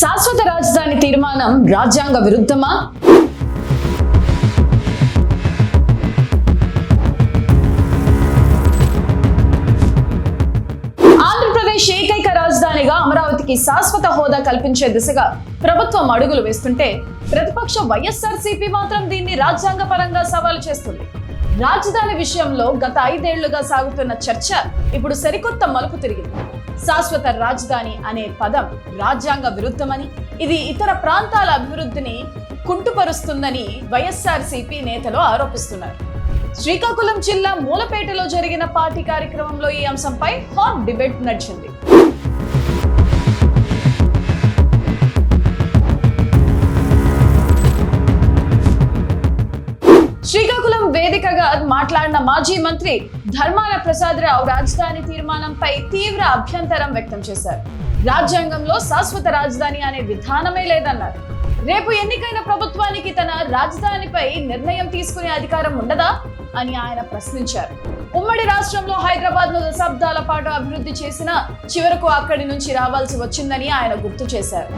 శాశ్వత రాజధాని తీర్మానం రాజ్యాంగ విరుద్ధమా? ఆంధ్రప్రదేశ్ ఏకైక రాజధానిగా అమరావతికి శాశ్వత హోదా కల్పించే దిశగా ప్రభుత్వం అడుగులు వేస్తుంటే ప్రతిపక్ష వైఎస్ఆర్సీపీ మాత్రం దీన్ని రాజ్యాంగపరంగా సవాలు చేస్తుంది. రాజధాని విషయంలో గత 5 ఏళ్లుగా సాగుతున్న చర్చ ఇప్పుడు సరికొత్త మలుపు తిరిగింది. శాశ్వత రాజధాని అనే పదం రాజ్యాంగ విరుద్ధమని, ఇది ఇతర ప్రాంతాల అభివృద్ధిని కుంటుపరుస్తుందని వైఎస్ఆర్సీపీ నేతలు ఆరోపిస్తున్నారు. శ్రీకాకుళం జిల్లా మూలపేటలో జరిగిన పార్టీ కార్యక్రమంలో ఈ అంశంపై హాట్ డిబేట్ నడిచింది. శ్రీకాకుళం వేదికగా మాట్లాడిన మాజీ మంత్రి ధర్మాన ప్రసాదరావు రాజధాని తీర్మానంపై తీవ్ర అభ్యంతరం వ్యక్తం చేశారు. రాజ్యాంగంలో శాశ్వత రాజధాని అనే విధానమే లేదన్నారు. రేపు ఎన్నికైన ప్రభుత్వానికి తన రాజధానిపై నిర్ణయం తీసుకునే అధికారం ఉండదా అని ఆయన ప్రశ్నించారు. ఉమ్మడి రాష్ట్రంలో హైదరాబాద్ ను దశాబ్దాల పాటు అభివృద్ధి చేసిన చివరకు అక్కడి నుంచి రావాల్సి వచ్చిందని ఆయన గుర్తు చేశారు.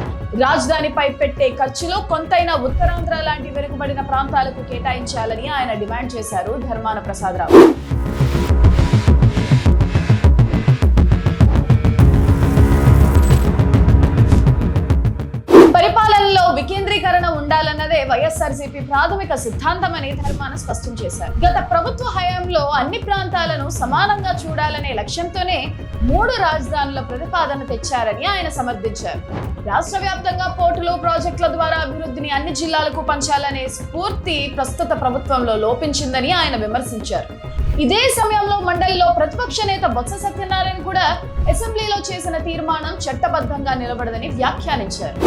రాజధానిపై పెట్టే ఖర్చులో కొంతైనా ఉత్తరాంధ్ర లాంటి వెనుకబడిన ప్రాంతాలకు కేటాయించాలని ఆయన డిమాండ్ చేశారు ధర్మాన ప్రసాదరావు. పరిపాలనలో వికేంద్రీకరణ ఉండాలన్నదే వైఎస్ఆర్సీపీ ప్రాథమిక సిద్ధాంతమని ధర్మాన స్పష్టం చేశారు. గత ప్రభుత్వ హయాంలో అన్ని ప్రాంతాలను సమానంగా చూడాలనే లక్ష్యంతోనే 3 రాజధానుల ప్రతిపాదన తెచ్చారని ఆయన సమర్థించారు. రాష్ట్ర వ్యాప్తంగా పోర్టులు, ప్రాజెక్టుల ద్వారా అభివృద్ధిని అన్ని జిల్లాలకు పంచాలనే స్ఫూర్తి ప్రస్తుత ప్రభుత్వంలో లోపించిందని ఆయన విమర్శించారు. ఇదే సమయంలో మండలిలో ప్రతిపక్ష నేత బొత్స సత్యనారాయణ కూడా అసెంబ్లీలో చేసిన తీర్మానం చట్టబద్ధంగా నిలబడదని వ్యాఖ్యానించారు.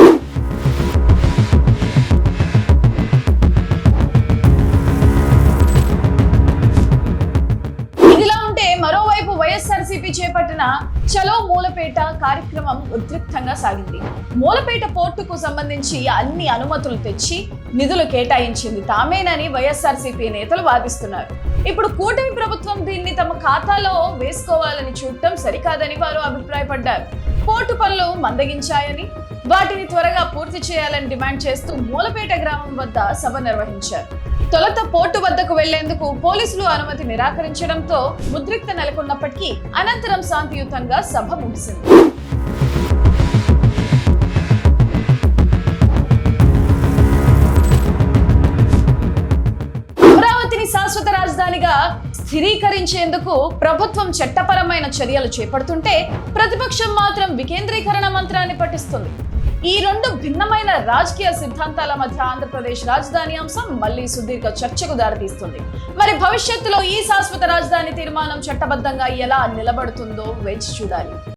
ఇదిలా ఉంటే మరోవైపు వైఎస్ఆర్సీపీ చేపట్టిన చలో మూలపేట కార్యక్రమం ఉద్రిక్తంగా సాగింది. మూలపేట పోర్టుకు సంబంధించి అన్ని అనుమతులు తెచ్చి నిధులు కేటాయించింది తామేనని వైఎస్ఆర్సీపీ నేతలు వాదిస్తున్నారు. ఇప్పుడు కూటమి ప్రభుత్వం దీన్ని తమ ఖాతాలో వేసుకోవాలని చూడటం సరికాదని వారు అభిప్రాయపడ్డారు. పోర్టు పనులు మందగించాయని, వాటిని త్వరగా పూర్తి చేయాలని డిమాండ్ చేస్తూ మూలపేట గ్రామం వద్ద సభ నిర్వహించారు. తొలుత పోర్టు వద్దకు వెళ్లేందుకు పోలీసులు అనుమతి నిరాకరించడంతో ఉద్రిక్త నెలకొన్నప్పటికీ అనంతరం శాంతియుతంగా సభ ముగిసింది. అమరావతిని శాశ్వత రాజధానిగా స్థిరీకరించేందుకు ప్రభుత్వం చట్టపరమైన చర్యలు చేపడుతుంటే ప్రతిపక్షం మాత్రం వికేంద్రీకరణ మంత్రాన్ని పఠిస్తుంది. ఈ 2 భిన్నమైన రాజకీయ సిద్ధాంతాల మధ్య ఆంధ్రప్రదేశ్ రాజధాని అంశం మళ్లీ సుదీర్ఘ చర్చకు దారితీస్తుంది. మరి భవిష్యత్తులో ఈ శాశ్వత రాజధాని తీర్మానం చట్టబద్ధంగా ఎలా నిలబడుతుందో వేచి చూడాలి.